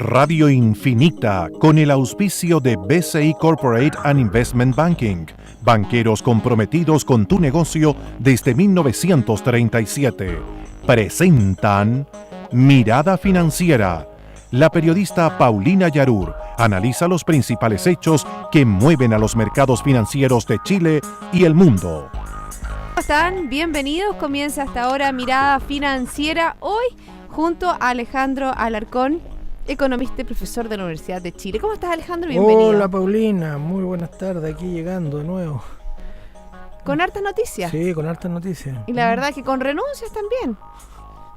Radio Infinita, con el auspicio de BCI Corporate and Investment Banking, banqueros comprometidos con tu negocio desde 1937, presentan Mirada Financiera. La periodista Paulina Yarur analiza los principales hechos que mueven a los mercados financieros de Chile y el mundo. ¿Cómo están? Bienvenidos. Comienza hasta ahora Mirada Financiera, hoy junto a Alejandro Alarcón, economista y profesor de la Universidad de Chile. ¿Cómo estás, Alejandro? Bienvenido. Hola, Paulina. Muy buenas tardes. Aquí llegando de nuevo. Con hartas noticias. Sí, con hartas noticias. Y la verdad es que con renuncias también.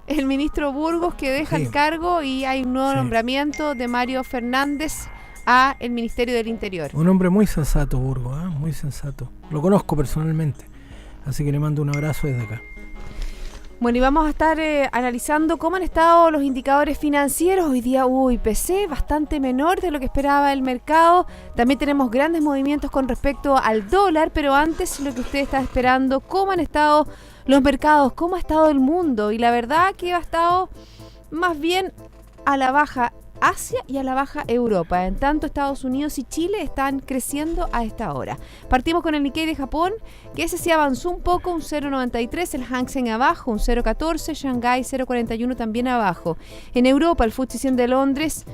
El ministro Burgos que deja el cargo y hay un nuevo nombramiento de Mario Fernández a el Ministerio del Interior. Un hombre muy sensato, Burgos, muy sensato. Lo conozco personalmente, así que le mando un abrazo desde acá. Bueno, y vamos a estar analizando cómo han estado los indicadores financieros. Hoy día hubo IPC bastante menor de lo que esperaba el mercado. También tenemos grandes movimientos con respecto al dólar, pero antes lo que usted está esperando, cómo han estado los mercados, cómo ha estado el mundo. Y la verdad que ha estado más bien a la baja Asia y a la baja Europa. En tanto, Estados Unidos y Chile están creciendo a esta hora. Partimos con el Nikkei de Japón, que ese sí avanzó un poco, un 0,93, el Hang Seng abajo, un 0,14, Shanghái 0,41 también abajo. En Europa, el FTSE 100 de Londres,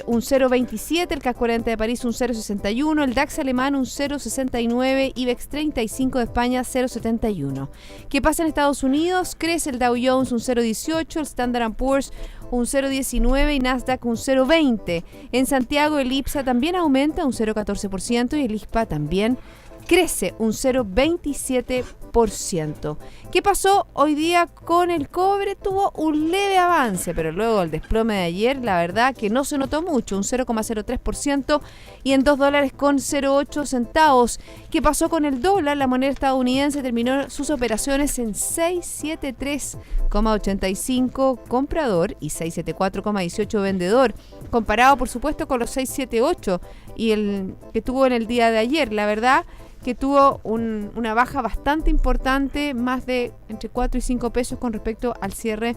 un 0,27, el CAC 40 de París un 0,61, el DAX alemán un 0,69, IBEX 35 de España 0,71. ¿Qué pasa en Estados Unidos? Crece el Dow Jones un 0,18, el Standard & Poor's un 0,19 y Nasdaq un 0,20. En Santiago el IPSA también aumenta un 0,14% y el ISPA también crece un 0,27%. ¿Qué pasó hoy día con el cobre? Tuvo un leve avance, pero luego el desplome de ayer, la verdad que no se notó mucho, un 0,03% y en $2.08. ¿Qué pasó con el dólar? La moneda estadounidense terminó sus operaciones en 673,85 comprador y 674,18 vendedor, comparado por supuesto con los 678 y el que tuvo en el día de ayer. La verdad que tuvo una baja bastante importante, más de entre 4 y 5 pesos con respecto al cierre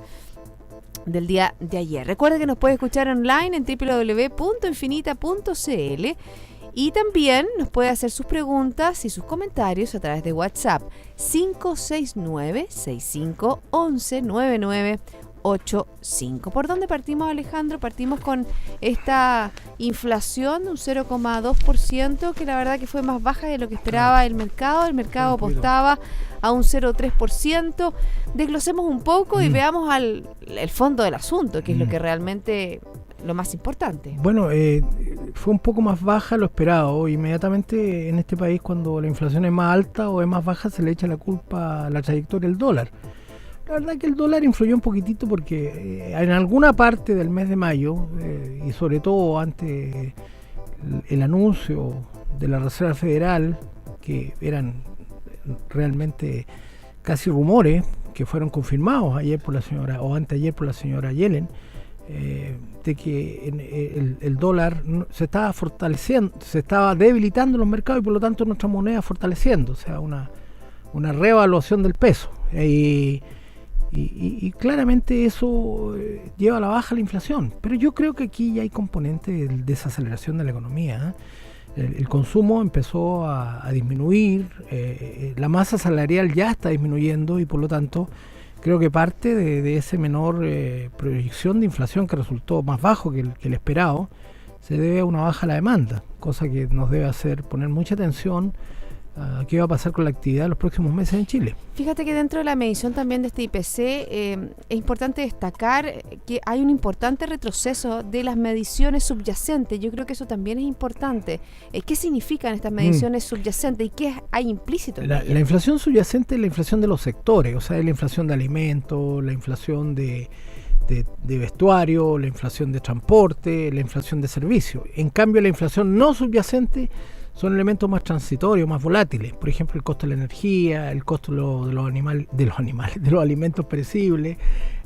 del día de ayer. Recuerda que nos puede escuchar online en www.infinita.cl y también nos puede hacer sus preguntas y sus comentarios a través de WhatsApp 569-6511-9985. ¿Por dónde partimos, Alejandro? Partimos con esta inflación de un 0,2%, que la verdad que fue más baja de lo que esperaba el mercado. El mercado apostaba a un 0,3%. Desglosemos un poco y veamos el fondo del asunto, que es lo que realmente lo más importante. Bueno, fue un poco más baja lo esperado. Inmediatamente en este país, cuando la inflación es más alta o es más baja, se le echa la culpa a la trayectoria del dólar. La verdad que el dólar influyó un poquitito porque en alguna parte del mes de mayo, y sobre todo ante el anuncio de la Reserva Federal, que eran realmente casi rumores que fueron confirmados ayer por la señora, o anteayer por la señora Yellen, de que el dólar se estaba fortaleciendo, se estaba debilitando en los mercados y por lo tanto nuestra moneda fortaleciendo, o sea, una reevaluación del peso. Y claramente eso lleva a la baja la inflación. Pero yo creo que aquí ya hay componentes de desaceleración de la economía. El consumo empezó a disminuir, la masa salarial ya está disminuyendo y por lo tanto creo que parte de ese menor proyección de inflación que resultó más bajo que el esperado se debe a una baja en la demanda, cosa que nos debe hacer poner mucha atención qué va a pasar con la actividad en los próximos meses en Chile. Fíjate que dentro de la medición también de este IPC es importante destacar que hay un importante retroceso de las mediciones subyacentes. Yo creo que eso también es importante. ¿Qué significan estas mediciones subyacentes y qué hay implícito en ellas? La inflación subyacente es la inflación de los sectores, o sea, es la inflación de alimentos, la inflación de vestuario, la inflación de transporte, la inflación de servicios. En cambio, la inflación no subyacente son elementos más transitorios, más volátiles. Por ejemplo, el costo de la energía, el costo de los alimentos perecibles,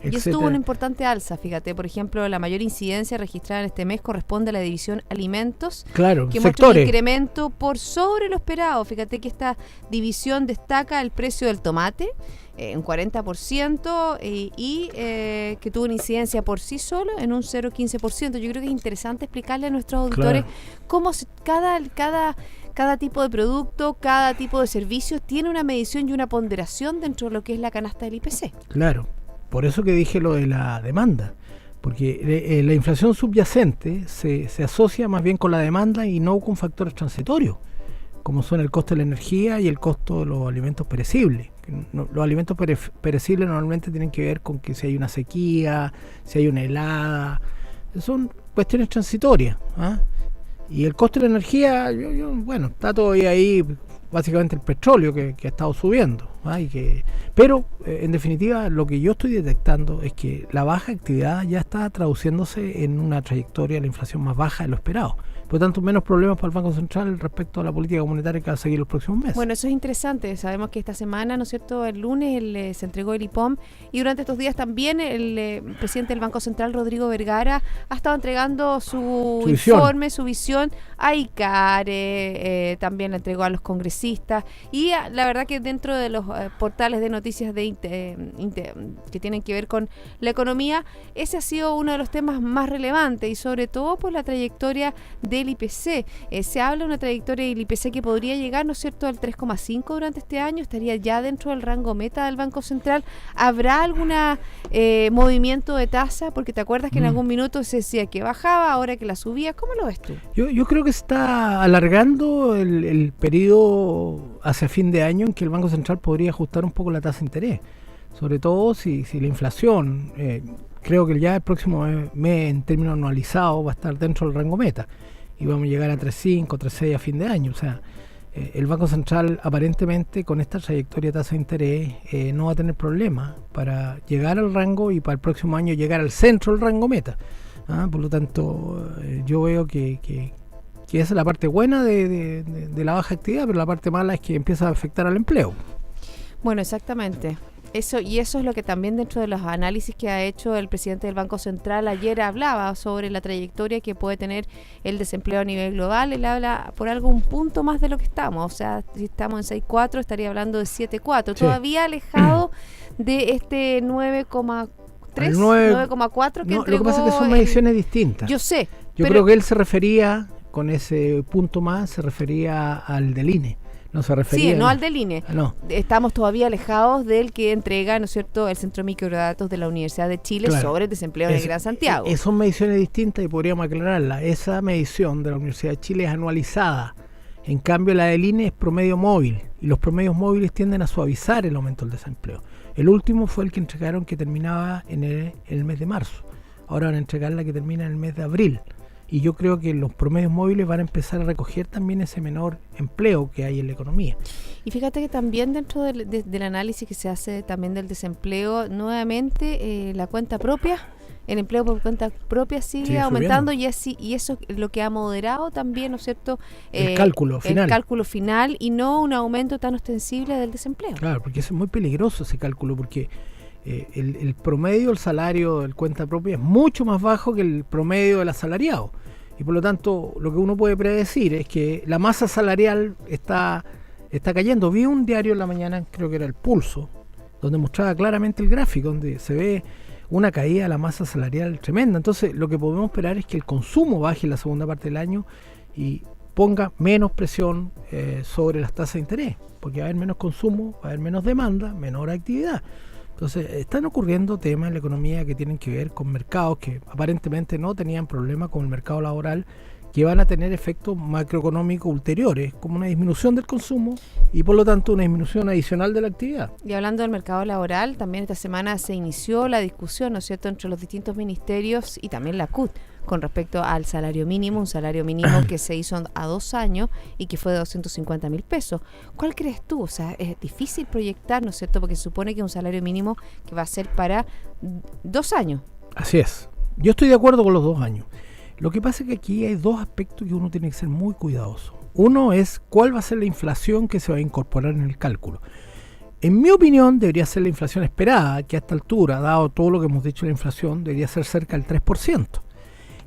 y eso tuvo una importante alza, fíjate. Por ejemplo, la mayor incidencia registrada en este mes corresponde a la división alimentos, que muestra un incremento por sobre lo esperado. Fíjate que esta división destaca el precio del tomate un 40% y que tuvo una incidencia por sí solo en un 0,15%. Yo creo que es interesante explicarle a nuestros auditores cómo cada tipo de producto, cada tipo de servicio tiene una medición y una ponderación dentro de lo que es la canasta del IPC. Claro, por eso que dije lo de la demanda, porque la inflación subyacente se asocia más bien con la demanda y no con factores transitorios, como son el costo de la energía y el costo de los alimentos perecibles. Los alimentos perecibles normalmente tienen que ver con que si hay una sequía, si hay una helada, son cuestiones transitorias, ¿ah? Y el costo de la energía, bueno, está todavía ahí, básicamente el petróleo que ha estado subiendo, ¿ah? Pero en definitiva lo que yo estoy detectando es que la baja actividad ya está traduciéndose en una trayectoria de la inflación más baja de lo esperado. Por lo tanto, menos problemas para el Banco Central respecto a la política monetaria que va a seguir los próximos meses. Bueno, eso es interesante. Sabemos que esta semana, ¿no es cierto?, el lunes se entregó el IPOM y durante estos días también el presidente del Banco Central, Rodrigo Vergara, ha estado entregando su informe, su visión a ICARE, también la entregó a los congresistas y la verdad que dentro de los portales de noticias que tienen que ver con la economía, ese ha sido uno de los temas más relevantes y sobre todo por la trayectoria del IPC. Se habla de una trayectoria del IPC que podría llegar, ¿no es cierto?, al 3,5 durante este año, estaría ya dentro del rango meta del Banco Central. ¿Habrá algún movimiento de tasa? Porque te acuerdas que en algún minuto se decía que bajaba, ahora que la subía. ¿Cómo lo ves tú? Yo creo que se está alargando el periodo hacia fin de año en que el Banco Central podría ajustar un poco la tasa de interés, sobre todo si la inflación, creo que ya el próximo mes en términos anualizados va a estar dentro del rango meta y vamos a llegar a 3,5, 3,6 a fin de año. O sea, el Banco Central aparentemente con esta trayectoria de tasa de interés no va a tener problema para llegar al rango y para el próximo año llegar al centro del rango meta. Por lo tanto, yo veo que esa es la parte buena de la baja actividad, pero la parte mala es que empieza a afectar al empleo. Bueno, exactamente. Eso es lo que también dentro de los análisis que ha hecho el presidente del Banco Central ayer hablaba sobre la trayectoria que puede tener el desempleo a nivel global. Él habla por algún punto más de lo que estamos, o sea, si estamos en 6,4 estaría hablando de 7,4, sí. Todavía alejado de este 9,3, 9,4 que no, entregó. Lo que pasa es que son mediciones distintas. Yo sé. Yo creo que él se refería, con ese punto más, se refería al del INE. No se refería. Sí, no al del INE. No. Estamos todavía alejados del que entrega, ¿no es cierto?, el Centro de Microdatos de la Universidad de Chile, claro, sobre el desempleo en el Gran Santiago. Son mediciones distintas y podríamos aclararla. Esa medición de la Universidad de Chile es anualizada. En cambio, la del INE es promedio móvil y los promedios móviles tienden a suavizar el aumento del desempleo. El último fue el que entregaron que terminaba en el mes de marzo. Ahora van a entregar la que termina en el mes de abril. Y yo creo que los promedios móviles van a empezar a recoger también ese menor empleo que hay en la economía. Y fíjate que también dentro del análisis que se hace también del desempleo, nuevamente la cuenta propia, el empleo por cuenta propia sigue aumentando y eso es lo que ha moderado también, ¿no es cierto?, el cálculo final y no un aumento tan ostensible del desempleo. Claro, porque es muy peligroso ese cálculo porque el promedio del salario del cuenta propia es mucho más bajo que el promedio del asalariado y por lo tanto lo que uno puede predecir es que la masa salarial está cayendo. Vi un diario en la mañana, creo que era El Pulso, donde mostraba claramente el gráfico donde se ve una caída de la masa salarial tremenda. Entonces lo que podemos esperar es que el consumo baje en la segunda parte del año y ponga menos presión sobre las tasas de interés, porque va a haber menos consumo, va a haber menos demanda, menor actividad. Entonces, están ocurriendo temas en la economía que tienen que ver con mercados que aparentemente no tenían problemas con el mercado laboral, que van a tener efectos macroeconómicos ulteriores, como una disminución del consumo y por lo tanto una disminución adicional de la actividad. Y hablando del mercado laboral, también esta semana se inició la discusión, ¿no es cierto?, entre los distintos ministerios y también la CUT con respecto al salario mínimo, un salario mínimo que se hizo a 2 años y que fue de 250.000 pesos. ¿Cuál crees tú? O sea, es difícil proyectar, ¿no es cierto?, porque se supone que es un salario mínimo que va a ser para 2 años. Así es. Yo estoy de acuerdo con los 2 años. Lo que pasa es que aquí hay 2 aspectos que uno tiene que ser muy cuidadoso. Uno es cuál va a ser la inflación que se va a incorporar en el cálculo. En mi opinión, debería ser la inflación esperada, que a esta altura, dado todo lo que hemos dicho de la inflación, debería ser cerca del 3%.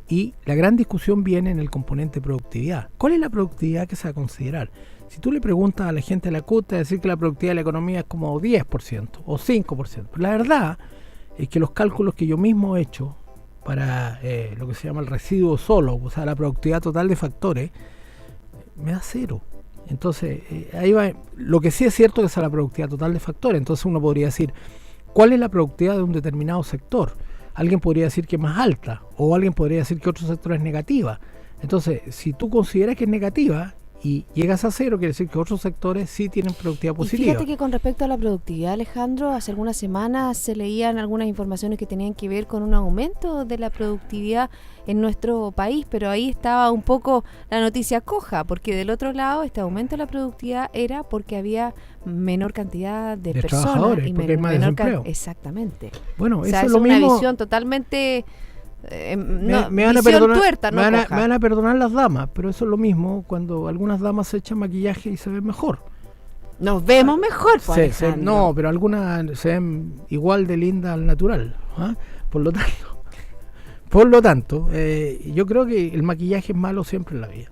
Y la gran discusión viene en el componente productividad. ¿Cuál es la productividad que se va a considerar? Si tú le preguntas a la gente de la CUT, te va a decir que la productividad de la economía es como 10% o 5%. Pero la verdad es que los cálculos que yo mismo he hecho para lo que se llama el residuo solo, o sea, la productividad total de factores, me da 0. Entonces, ahí va. Lo que sí es cierto que es la productividad total de factores. Entonces uno podría decir, ¿cuál es la productividad de un determinado sector? Alguien podría decir que es más alta, o alguien podría decir que otro sector es negativa. Entonces, si tú consideras que es negativa y llegas a 0, quiere decir que otros sectores sí tienen productividad positiva. Y fíjate que con respecto a la productividad, Alejandro, hace algunas semanas se leían algunas informaciones que tenían que ver con un aumento de la productividad en nuestro país, pero ahí estaba un poco la noticia coja, porque del otro lado este aumento de la productividad era porque había menor cantidad de personas trabajadores, y porque hay más desempleo. Exactamente. Bueno, o sea, eso es es lo una mismo. visión totalmente Me van a visión perdonar, tuerta, no me coja. van a perdonar las damas, pero eso es lo mismo cuando algunas damas se echan maquillaje y se ven mejor. Nos vemos mejor, pues, Alejandro. No, pero algunas se ven igual de lindas al natural. ¿Ah? Por lo tanto, yo creo que el maquillaje es malo siempre en la vida.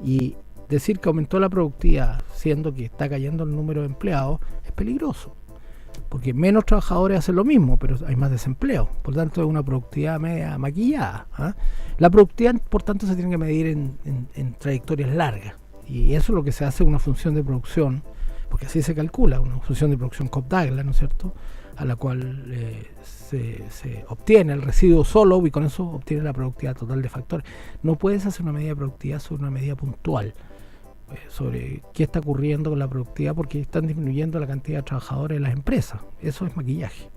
Y decir que aumentó la productividad, siendo que está cayendo el número de empleados, es peligroso. Porque menos trabajadores hacen lo mismo, pero hay más desempleo. Por lo tanto, es una productividad media maquillada. ¿Ah? La productividad, por tanto, se tiene que medir en trayectorias largas. Y eso es lo que se hace en una función de producción, porque así se calcula, una función de producción Cobb-Douglas, ¿no es cierto?, a la cual se obtiene el residuo solo y con eso obtiene la productividad total de factores. No puedes hacer una medida de productividad sobre una medida puntual, sobre qué está ocurriendo con la productividad, porque están disminuyendo la cantidad de trabajadores en las empresas. Eso es maquillaje.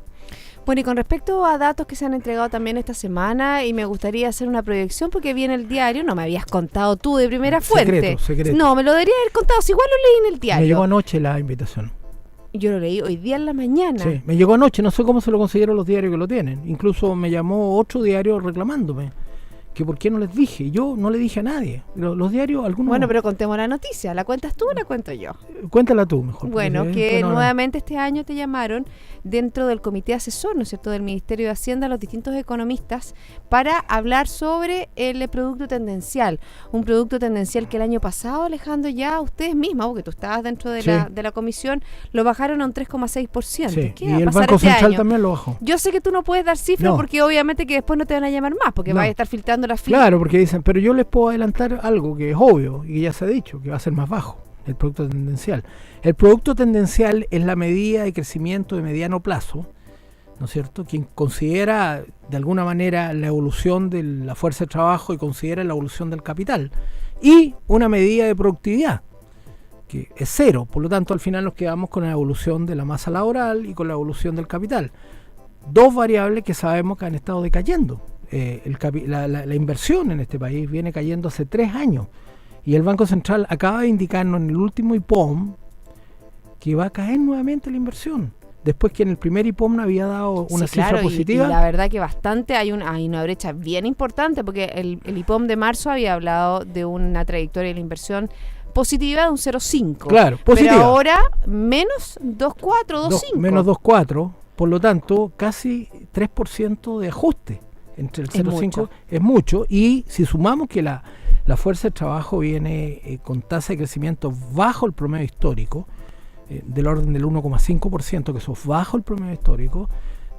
Bueno, y con respecto a datos que se han entregado también esta semana, y me gustaría hacer una proyección porque viene el diario, no me habías contado tú de primera fuente. Secreto. No, me lo debería haber contado, si igual lo leí en el diario. Me llegó anoche la invitación. Yo lo leí hoy día en la mañana. Sí, me llegó anoche, no sé cómo se lo consiguieron los diarios que lo tienen. Incluso me llamó otro diario reclamándome que por qué no les dije. Yo no le dije a nadie. Los diarios, algunos... Bueno, pero contemos la noticia. ¿La cuentas tú o la cuento yo? Cuéntala tú mejor. Bueno, porque, que bueno, nuevamente este año te llamaron dentro del comité asesor, ¿no es cierto?, del Ministerio de Hacienda, los distintos economistas, para hablar sobre el producto tendencial. Un producto tendencial que el año pasado, Alejandro, ya ustedes mismos, porque tú estabas dentro de, Sí. de la comisión, lo bajaron a un 3,6%. Sí, ¿Qué y va a el pasar Banco este Central año? también lo bajó. Yo sé que tú no puedes dar cifras No. porque obviamente que después no te van a llamar más, porque No. vas a estar filtrando las filas. Claro, porque dicen, pero yo les puedo adelantar algo que es obvio y que ya se ha dicho, que va a ser más bajo, el producto tendencial. El producto tendencial es la medida de crecimiento de mediano plazo, ¿no es cierto?, quien considera de alguna manera la evolución de la fuerza de trabajo y considera la evolución del capital. Y una medida de productividad, que es 0, por lo tanto al final nos quedamos con la evolución de la masa laboral y con la evolución del capital. Dos variables que sabemos que han estado decayendo. La inversión en este país viene cayendo hace 3 años y el Banco Central acaba de indicarnos en el último IPOM que va a caer nuevamente la inversión, después que en el primer IPOM no había dado una Sí, cifra claro, positiva. y la verdad que bastante hay una brecha bien importante, porque el IPOM de marzo había hablado de una trayectoria de la inversión positiva de un 0,5. Claro, positiva. Pero ahora menos 2,4, 2,5. Menos 2,4, por lo tanto casi 3% de ajuste entre el 0,5 es mucho, y si sumamos que la fuerza de trabajo viene con tasa de crecimiento bajo el promedio histórico, del orden del 1,5%, que eso es bajo el promedio histórico,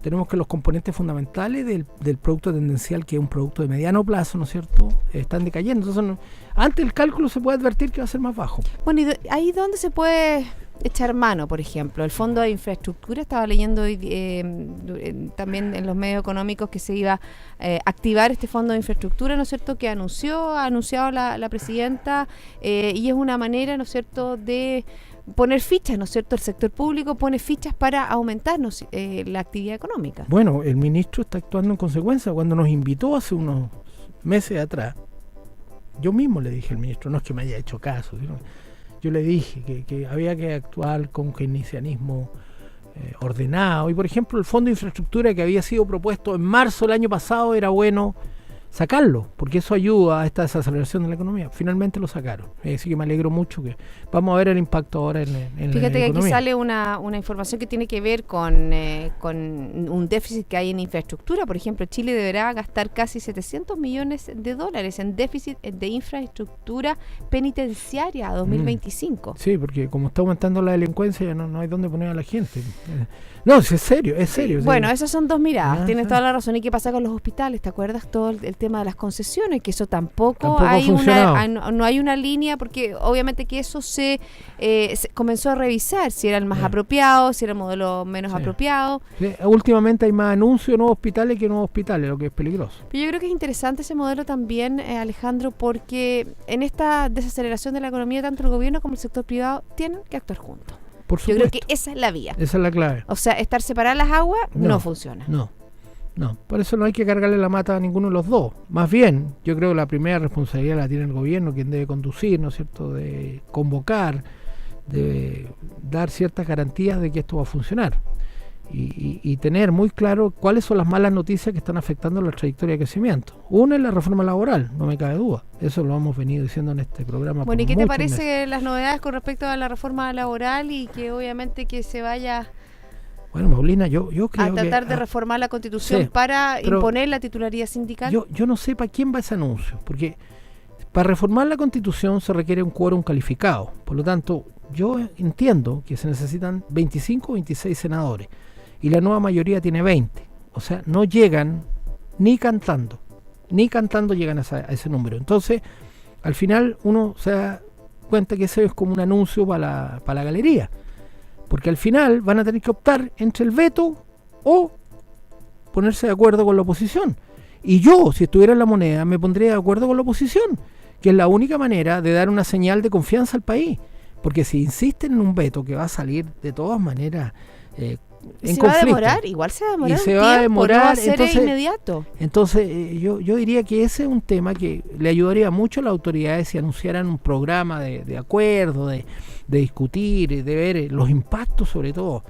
tenemos que los componentes fundamentales del producto tendencial, que es un producto de mediano plazo, ¿no es cierto?, están decayendo. Entonces, antes el cálculo se puede advertir que va a ser más bajo. Bueno, y ahí donde se puede echar mano, por ejemplo, el Fondo de Infraestructura, estaba leyendo hoy, también en los medios económicos, que se iba a activar este Fondo de Infraestructura, ¿no es cierto?, que ha anunciado la presidenta, y es una manera, ¿no es cierto?, de poner fichas, ¿no es cierto? El sector público pone fichas para aumentarnos la actividad económica. Bueno, el ministro está actuando en consecuencia. Cuando nos invitó hace unos meses atrás, yo mismo le dije al ministro, no es que me haya hecho caso, sino yo le dije que había que actuar con keynesianismo ordenado. Y por ejemplo, el Fondo de Infraestructura que había sido propuesto en marzo del año pasado era bueno sacarlo, porque eso ayuda a esta desaceleración de la economía. Finalmente lo sacaron. Así que me alegro mucho que vamos a ver el impacto ahora en la economía. Fíjate que aquí sale una información que tiene que ver con un déficit que hay en infraestructura. Por ejemplo, Chile deberá gastar casi $700 millones en déficit de infraestructura penitenciaria a 2025. Sí, porque como está aumentando la delincuencia, ya no hay dónde poner a la gente. No, es serio, es serio. Bueno, esas son dos miradas, tienes toda la razón. ¿Y qué pasa con los hospitales? ¿Te acuerdas todo el tema de las concesiones? Que eso tampoco hay no hay una línea, porque obviamente que eso se comenzó a revisar, si era el más apropiado, si era el modelo menos apropiado. Sí, últimamente hay más anuncios de nuevos hospitales que nuevos hospitales, lo que es peligroso. Pero yo creo que es interesante ese modelo también, Alejandro, porque en esta desaceleración de la economía, tanto el gobierno como el sector privado tienen que actuar juntos. Por supuesto. Yo creo que esa es la vía. Esa es la clave. O sea, estar separadas las aguas no funciona. No. Por eso no hay que cargarle la mata a ninguno de los dos. Más bien, yo creo que la primera responsabilidad la tiene el gobierno, quien debe conducir, ¿no es cierto?, de convocar, de dar ciertas garantías de que esto va a funcionar. Y tener muy claro cuáles son las malas noticias que están afectando la trayectoria de crecimiento. Una es la reforma laboral, no me cabe duda. Eso lo hemos venido diciendo en este programa. Bueno, ¿y qué te parece las novedades con respecto a la reforma laboral y que obviamente que se vaya Bueno, Paulina, yo creo a tratar de reformar la Constitución para imponer la titularidad sindical? Yo no sé para quién va ese anuncio, porque para reformar la Constitución se requiere un quórum calificado. Por lo tanto, yo entiendo que se necesitan 25 o 26 senadores y la nueva mayoría tiene 20. O sea, no llegan ni cantando llegan a ese número. Entonces, al final uno se da cuenta que eso es como un anuncio para la galería. Porque al final van a tener que optar entre el veto o ponerse de acuerdo con la oposición. Y yo, si estuviera en la moneda, me pondría de acuerdo con la oposición, que es la única manera de dar una señal de confianza al país. Porque si insisten en un veto que va a salir de todas maneras en se conflicto, va a demorar, igual se va a demorar. Y se va a demorar, no va a ser inmediato. Entonces, yo diría que ese es un tema que le ayudaría mucho a las autoridades si anunciaran un programa de acuerdo, de discutir, de ver los impactos sobre todo.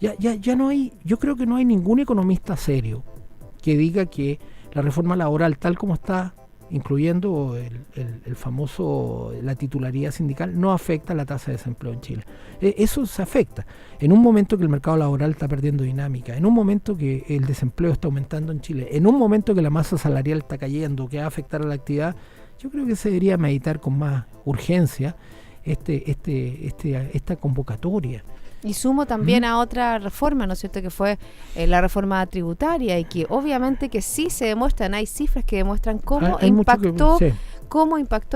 Ya no hay, yo creo que no hay ningún economista serio que diga que la reforma laboral tal como está, incluyendo el famoso, la titularidad sindical, no afecta la tasa de desempleo en Chile. Eso se afecta. En un momento que el mercado laboral está perdiendo dinámica, en un momento que el desempleo está aumentando en Chile, en un momento que la masa salarial está cayendo, que va a afectar a la actividad, yo creo que se debería meditar con más urgencia esta convocatoria. Y sumo también a otra reforma, ¿no es cierto?, que fue la reforma tributaria, y que obviamente que sí se demuestran, hay cifras que demuestran cómo impactó,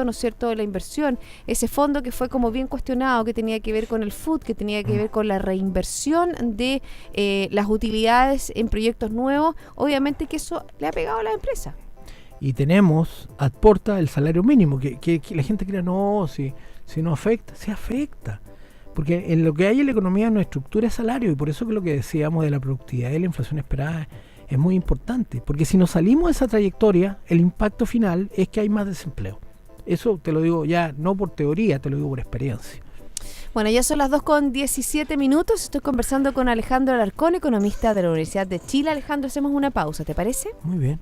¿no es cierto?, la inversión. Ese fondo que fue como bien cuestionado, que tenía que ver con el FUT, que tenía que ver con la reinversión de las utilidades en proyectos nuevos, obviamente que eso le ha pegado a la empresa. Y tenemos, aporta el salario mínimo, que la gente crea, no, si no afecta, se afecta. Porque en lo que hay en la economía no estructura es salario, y por eso que lo que decíamos de la productividad y la inflación esperada es muy importante. Porque si nos salimos de esa trayectoria, el impacto final es que hay más desempleo. Eso te lo digo ya no por teoría, te lo digo por experiencia. Bueno, ya son las 2:17. Estoy conversando con Alejandro Alarcón, economista de la Universidad de Chile. Alejandro, hacemos una pausa, ¿te parece? Muy bien.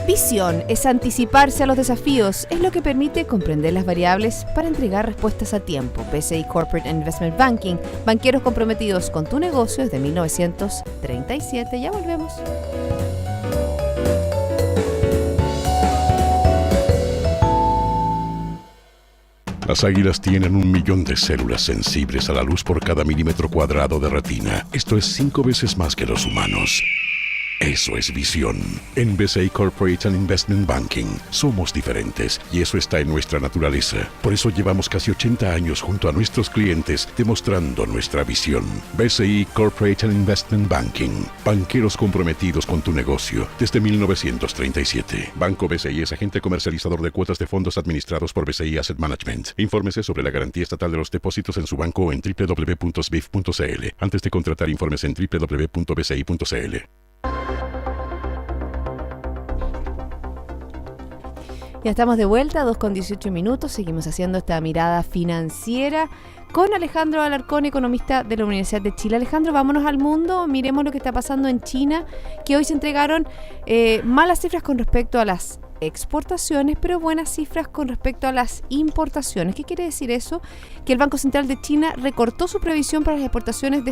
Visión es anticiparse a los desafíos, es lo que permite comprender las variables para entregar respuestas a tiempo. BCI Corporate Investment Banking, banqueros comprometidos con tu negocio desde 1937. Ya volvemos. Las águilas tienen 1 millón de células sensibles a la luz por cada milímetro cuadrado de retina. Esto es 5 veces más que los humanos. Eso es visión. En BCI Corporate and Investment Banking somos diferentes y eso está en nuestra naturaleza. Por eso llevamos casi 80 años junto a nuestros clientes demostrando nuestra visión. BCI Corporate and Investment Banking. Banqueros comprometidos con tu negocio desde 1937. Banco BCI es agente comercializador de cuotas de fondos administrados por BCI Asset Management. Infórmese sobre la garantía estatal de los depósitos en su banco o en www.sbif.cl. Antes de contratar, informes en www.bci.cl. Ya estamos de vuelta, 2:18. Seguimos haciendo esta mirada financiera con Alejandro Alarcón, economista de la Universidad de Chile. Alejandro, vámonos al mundo, miremos lo que está pasando en China, que hoy se entregaron malas cifras con respecto a las exportaciones, pero buenas cifras con respecto a las importaciones. ¿Qué quiere decir eso? Que el Banco Central de China recortó su previsión para las exportaciones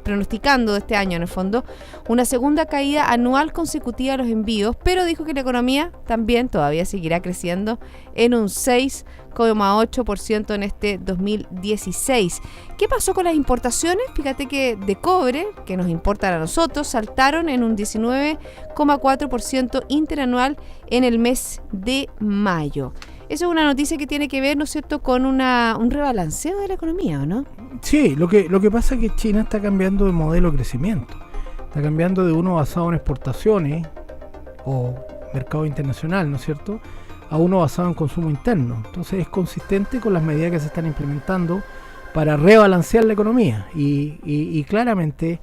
pronosticando de este año, en el fondo, una segunda caída anual consecutiva de los envíos, pero dijo que la economía también todavía seguirá creciendo en un 6,8% en este 2016. ¿Qué pasó con las importaciones? Fíjate que de cobre, que nos importan a nosotros, saltaron en un 19,4% interanual en el mes de mayo. Eso es una noticia que tiene que ver, ¿no es cierto?, con un rebalanceo de la economía, ¿o no? Sí, lo que pasa es que China está cambiando de modelo de crecimiento. Está cambiando de uno basado en exportaciones o mercado internacional, ¿no es cierto?, a uno basado en consumo interno. Entonces es consistente con las medidas que se están implementando para rebalancear la economía y claramente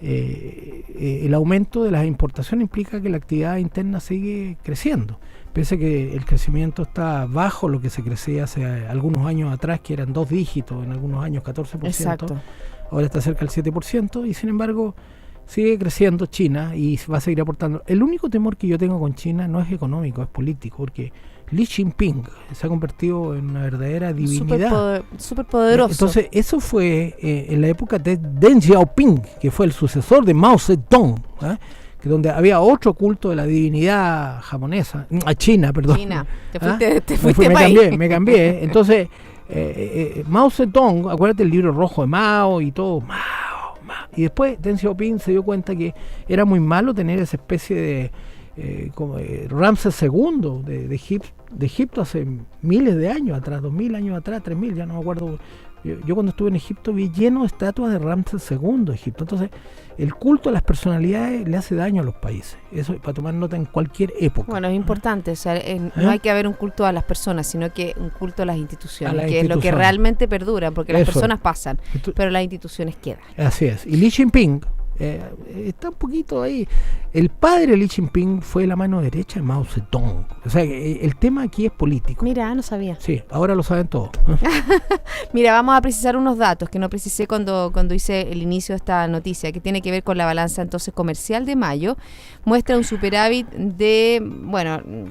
el aumento de las importaciones implica que la actividad interna sigue creciendo, pese a que el crecimiento está bajo lo que se crecía hace algunos años atrás, que eran 2 dígitos, en algunos años 14%. Exacto. Ahora está cerca del 7% y sin embargo sigue creciendo China y va a seguir aportando. El único temor que yo tengo con China no es económico, es político, porque Xi Jinping se ha convertido en una verdadera divinidad. Súper poderoso. Entonces, eso fue en la época de Deng Xiaoping, que fue el sucesor de Mao Zedong, que donde había otro culto de la divinidad japonesa, China, perdón. China, te fuiste país. Me cambié. Entonces, Mao Zedong, acuérdate el libro rojo de Mao y todo, Mao. Y después Deng Xiaoping se dio cuenta que era muy malo tener esa especie de como Ramsés II de Egipto hace miles de años atrás, 2000 años atrás, 3000, ya no me acuerdo. Yo cuando estuve en Egipto vi lleno de estatuas de Ramsés II de Egipto. Entonces el culto a las personalidades le hace daño a los países. Eso para tomar nota en cualquier época. Bueno, es importante, o sea, no hay que haber un culto a las personas, sino que un culto a las instituciones, que es lo que realmente perdura, porque las personas pasan, pero las instituciones quedan. Así es. Y Xi Jinping está un poquito ahí. El padre de Xi Jinping fue la mano derecha de Mao Zedong. O sea, el tema aquí es político. Mira, no sabía. Sí, ahora lo saben todos. Mira, vamos a precisar unos datos que no precisé cuando hice el inicio de esta noticia, que tiene que ver con la balanza entonces comercial de mayo. Muestra un superávit de,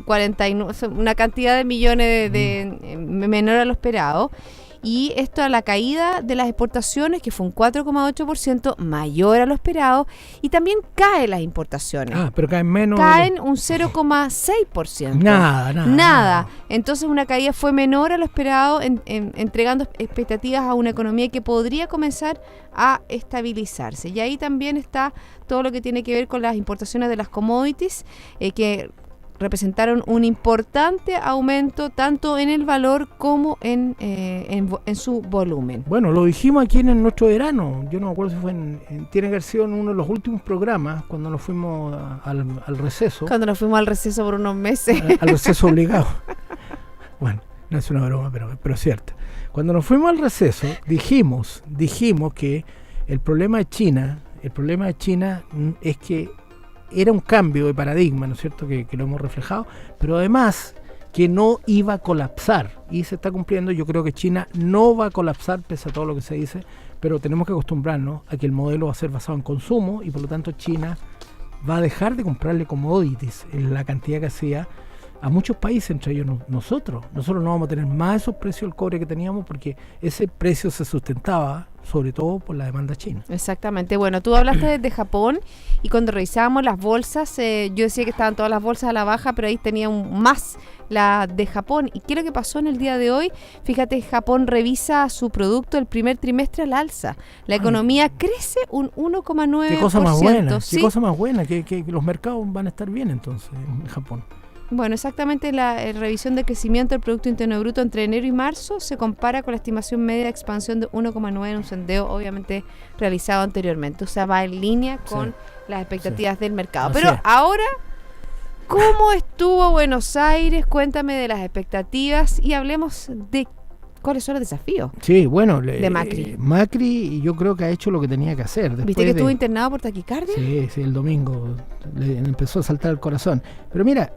49, una cantidad de millones menor a lo esperado. Y esto a la caída de las exportaciones, que fue un 4,8% mayor a lo esperado, y también caen las importaciones. Pero caen menos. Caen un 0,6%. Nada. Entonces una caída fue menor a lo esperado, entregando expectativas a una economía que podría comenzar a estabilizarse. Y ahí también está todo lo que tiene que ver con las importaciones de las commodities, que representaron un importante aumento tanto en el valor como en su volumen. Bueno, lo dijimos aquí en nuestro verano. Yo no me acuerdo si fue tiene que haber sido en uno de los últimos programas, cuando nos fuimos al receso. Cuando nos fuimos al receso por unos meses. Al receso obligado. Bueno, no es una broma, pero es cierto. Cuando nos fuimos al receso, dijimos que el problema de China es que era un cambio de paradigma, ¿no es cierto?, que lo hemos reflejado, pero además que no iba a colapsar, y se está cumpliendo. Yo creo que China no va a colapsar pese a todo lo que se dice, pero tenemos que acostumbrarnos a que el modelo va a ser basado en consumo, y por lo tanto China va a dejar de comprarle commodities en la cantidad que hacía a muchos países, entre ellos nosotros. Nosotros no vamos a tener más esos precios del cobre que teníamos, porque ese precio se sustentaba sobre todo por la demanda china. Exactamente. Bueno, tú hablaste de Japón, y cuando revisábamos las bolsas, yo decía que estaban todas las bolsas a la baja, pero ahí tenía más la de Japón. ¿Y qué es lo que pasó en el día de hoy? Fíjate, Japón revisa su producto el primer trimestre al alza. La economía crece un 1,9%. Qué cosa más buena, ¿sí? Qué cosa más buena, que los mercados van a estar bien entonces en Japón. Bueno, exactamente, la revisión de crecimiento del Producto Interno Bruto entre enero y marzo se compara con la estimación media de expansión de 1,9 en un sondeo obviamente realizado anteriormente. O sea, va en línea con las expectativas del mercado. Así Pero es. ahora, ¿cómo estuvo Buenos Aires? Cuéntame de las expectativas y hablemos de cuáles son los desafíos. Sí, bueno, de Macri. Macri yo creo que ha hecho lo que tenía que hacer. ¿Viste que estuvo internado por taquicardia? Sí, el domingo le empezó a saltar el corazón. Pero mira,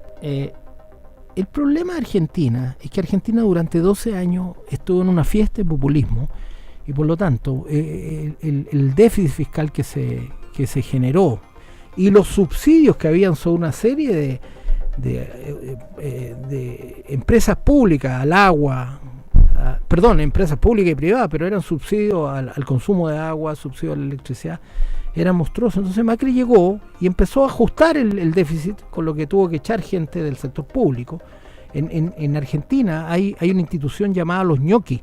el problema de Argentina es que Argentina durante 12 años estuvo en una fiesta de populismo y por lo tanto el déficit fiscal que se generó y los subsidios que habían sobre una serie de empresas públicas al agua, empresas públicas y privadas, pero eran subsidios al consumo de agua, subsidios a la electricidad, era monstruoso. Entonces Macri llegó y empezó a ajustar el déficit, con lo que tuvo que echar gente del sector público. En Argentina hay una institución llamada los ñoquis,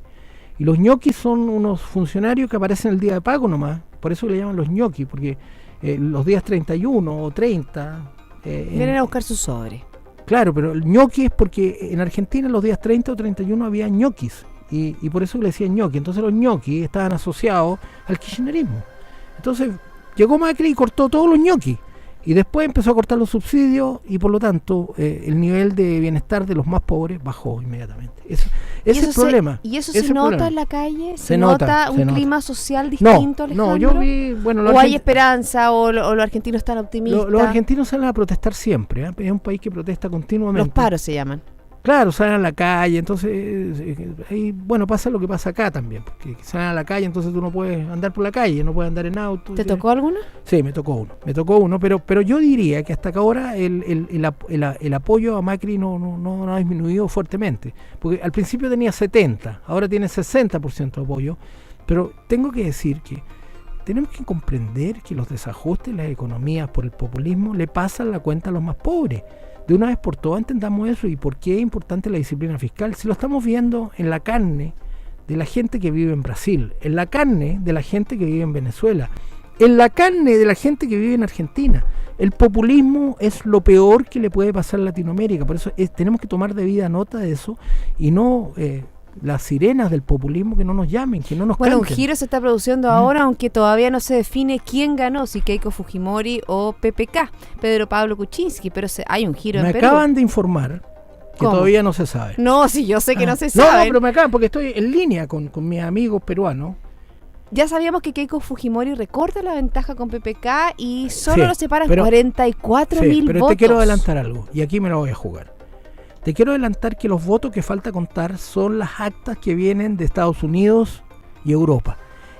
y los ñoquis son unos funcionarios que aparecen el día de pago nomás, por eso le llaman los ñoquis, porque los días 31 o 30... vienen a buscar su sobre. Claro, pero el ñoqui es porque en Argentina los días 30 o 31 había ñoquis, y por eso le decían ñoqui. Entonces los ñoquis estaban asociados al kirchnerismo. Entonces llegó Macri y cortó todos los ñoquis, y después empezó a cortar los subsidios, y por lo tanto el nivel de bienestar de los más pobres bajó inmediatamente. Ese es el problema. ¿Y eso se nota en la calle? ¿Se nota un clima social distinto, Alejandro? No, yo vi... Bueno, ¿O hay esperanza o los argentinos están optimistas? Los argentinos salen a protestar siempre, ¿eh? Es un país que protesta continuamente. Los paros se llaman. Claro, salen a la calle, entonces ahí, bueno, pasa lo que pasa acá también, porque salen a la calle, entonces tú no puedes andar por la calle, no puedes andar en auto. ¿Te tocó alguno? Sí, me tocó uno, pero yo diría que hasta ahora el apoyo a Macri no ha disminuido fuertemente, porque al principio tenía 70, ahora tiene 60% de apoyo, pero tengo que decir que tenemos que comprender que los desajustes en las economías por el populismo le pasan la cuenta a los más pobres. De una vez por todas entendamos eso y por qué es importante la disciplina fiscal. Si lo estamos viendo en la carne de la gente que vive en Brasil, en la carne de la gente que vive en Venezuela, en la carne de la gente que vive en Argentina. El populismo es lo peor que le puede pasar a Latinoamérica. Por eso tenemos que tomar debida nota de eso y no las sirenas del populismo que no nos llamen, que no nos canten. Un giro se está produciendo ahora, aunque todavía no se define quién ganó, si Keiko Fujimori o PPK, Pedro Pablo Kuczynski, pero hay un giro en Perú. Me acaban de informar que todavía no se sabe. No, sí, yo sé que no se sabe. No, pero me acaban, porque estoy en línea con mis amigos peruanos. Ya sabíamos que Keiko Fujimori recorta la ventaja con PPK y solo lo separan 44.000 votos. Pero te quiero adelantar algo, y aquí me lo voy a jugar. Te quiero adelantar que los votos que falta contar son las actas que vienen de Estados Unidos y Europa.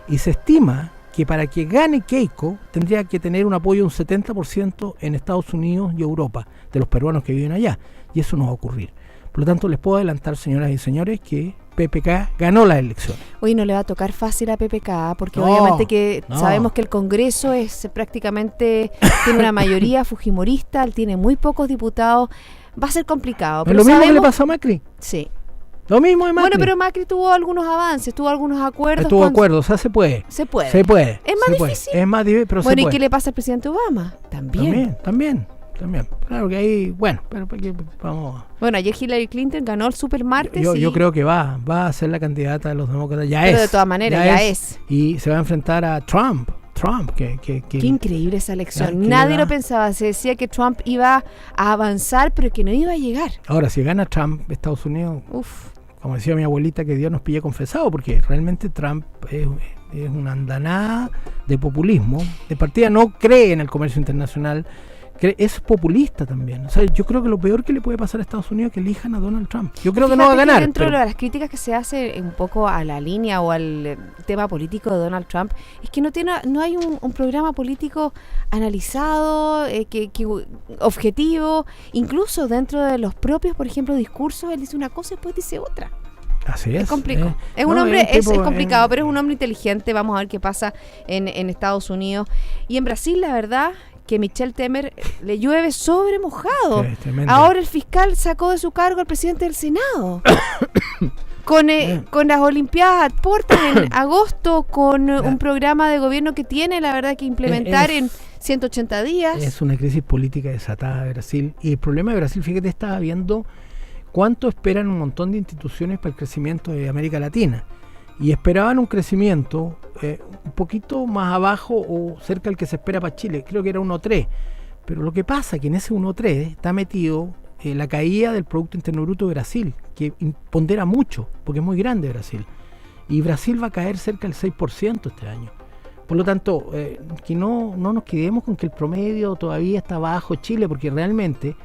Y se estima que para que gane Keiko tendría que tener un apoyo de un 70% en Estados Unidos y Europa, de los peruanos que viven allá. Y eso no va a ocurrir. Por lo tanto, les puedo adelantar, señoras y señores, que PPK ganó las elecciones. Hoy no le va a tocar fácil a PPK, porque obviamente que sabemos que el Congreso es prácticamente tiene una mayoría fujimorista, él tiene muy pocos diputados. Va a ser complicado. Pero lo mismo que le pasó a Macri. Sí. Lo mismo de Macri. Bueno, pero Macri tuvo algunos avances, tuvo algunos acuerdos. Tuvo acuerdos, o sea, se puede. Se puede. Es más difícil. Es más difícil, pero se puede. Bueno, ¿y qué le pasa al presidente Obama? También. Claro que ahí, bueno, pero vamos. Bueno, ayer Hillary Clinton ganó el supermartes. Yo creo que va a ser la candidata de los demócratas. Pero de todas maneras, ya es. Y se va a enfrentar a Trump, qué increíble esa elección. Nadie lo pensaba. Se decía que Trump iba a avanzar, pero que no iba a llegar. Ahora, si gana Trump, Estados Unidos, como decía mi abuelita, que Dios nos pille confesado, porque realmente Trump es una andanada de populismo. De partida no cree en el comercio internacional, es populista también. O sea, yo creo que lo peor que le puede pasar a Estados Unidos es que elijan a Donald Trump. Yo creo que no va a ganar. Dentro de las críticas que se hace un poco a la línea o al tema político de Donald Trump, es que no hay un programa político analizado, que objetivo. Incluso dentro de los propios, por ejemplo, discursos, él dice una cosa y después dice otra. Así es. Es complicado. Es un hombre, es complicado, pero es un hombre inteligente. Vamos a ver qué pasa en Estados Unidos. Y en Brasil, la verdad, que Michel Temer le llueve sobre mojado. Sí, ahora el fiscal sacó de su cargo al presidente del Senado. Con las Olimpiadas Portas en agosto, con un programa de gobierno que tiene, la verdad, que implementar en 180 días. Es una crisis política desatada de Brasil. Y el problema de Brasil, fíjate, estaba viendo cuánto esperan un montón de instituciones para el crecimiento de América Latina. Y esperaban un crecimiento un poquito más abajo o cerca del que se espera para Chile. Creo que era 1.3. Pero lo que pasa es que en ese 1.3 está metido la caída del Producto Interno Bruto de Brasil, que pondera mucho, porque es muy grande Brasil. Y Brasil va a caer cerca del 6% este año. Por lo tanto, que no nos quedemos con que el promedio todavía está bajo Chile, porque realmente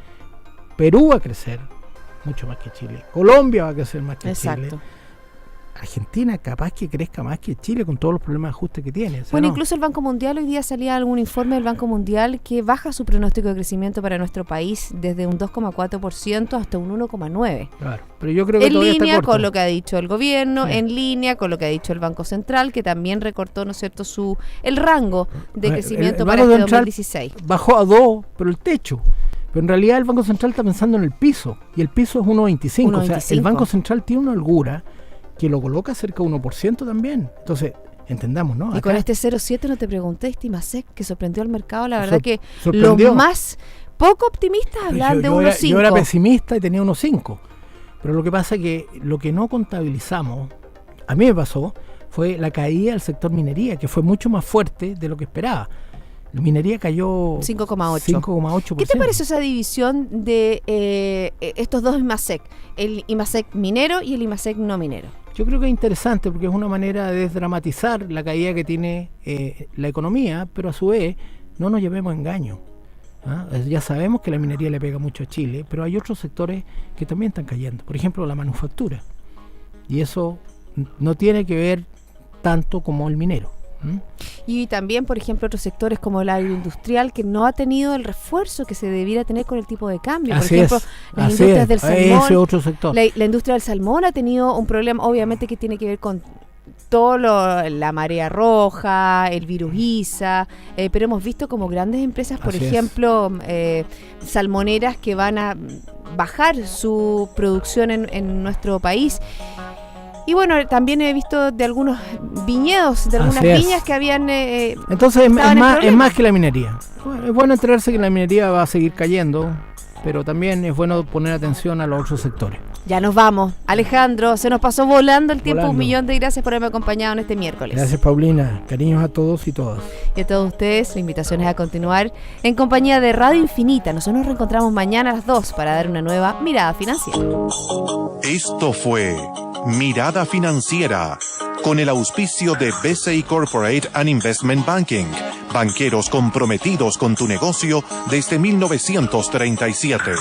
Perú va a crecer, mucho más que Chile. Colombia va a crecer más que Chile. Exacto. Argentina capaz que crezca más que Chile con todos los problemas de ajuste que tiene. O sea, Bueno, no. incluso el Banco Mundial, hoy día salía algún informe del Banco Mundial que baja su pronóstico de crecimiento para nuestro país desde un 2,4% hasta un 1,9%. Claro, pero yo creo que En todavía está línea corto. con lo que ha dicho el gobierno, Sí. en línea con lo que ha dicho el Banco Central, que también recortó, ¿no es cierto?, el rango de crecimiento El para Banco este Central 2016. bajó a 2, pero el techo. Pero en realidad el Banco Central está pensando en el piso, y el piso es 1,25. O sea, el 1,25. Banco Central tiene una holgura que lo coloca cerca de 1% también. Entonces, entendamos, ¿no? Y Acá con este 0,7 no te pregunté, Imasec, que sorprendió al mercado. La verdad Sor- que sorprendió. los más poco optimistas hablan de 1,5. yo era pesimista y tenía 1,5. Pero lo que pasa es que lo que no contabilizamos, a mí me pasó, fue la caída del sector minería, que fue mucho más fuerte de lo que esperaba. La minería cayó 5,8. 5,8%. ¿Qué te pareció esa división de estos dos Imasec? El Imasec minero y el Imasec no minero. Yo creo que es interesante porque es una manera de desdramatizar la caída que tiene la economía, pero a su vez no nos llevemos a engaño. ¿Ah? Ya sabemos que la minería le pega mucho a Chile, pero hay otros sectores que también están cayendo. Por ejemplo, la manufactura. Y eso no tiene que ver tanto como el minero. Y también, por ejemplo, otros sectores como el agroindustrial que no ha tenido el refuerzo que se debiera tener con el tipo de cambio. Por ejemplo, las industrias del salmón. Ese otro sector. La industria del salmón ha tenido un problema, obviamente, que tiene que ver con todo la marea roja, el virus ISA, pero hemos visto como grandes empresas, por Así es. ejemplo, salmoneras que van a bajar su producción en nuestro país. Y bueno, también he visto de algunos viñedos, de algunas Así es. viñas que habían... Entonces estaban en es problemas. más que la minería. Bueno, es bueno enterarse que la minería va a seguir cayendo, pero también es bueno poner atención a los otros sectores. Ya nos vamos. Alejandro, se nos pasó volando el tiempo. Volando. Un millón de gracias por haberme acompañado en este miércoles. Gracias, Paulina. Cariños a todos y todas. Y a todos ustedes, la invitación es a continuar en compañía de Radio Infinita. Nosotros nos reencontramos mañana a las 2 para dar una nueva mirada financiera. Esto fue Mirada Financiera, con el auspicio de BCI Corporate and Investment Banking, banqueros comprometidos con tu negocio desde 1937.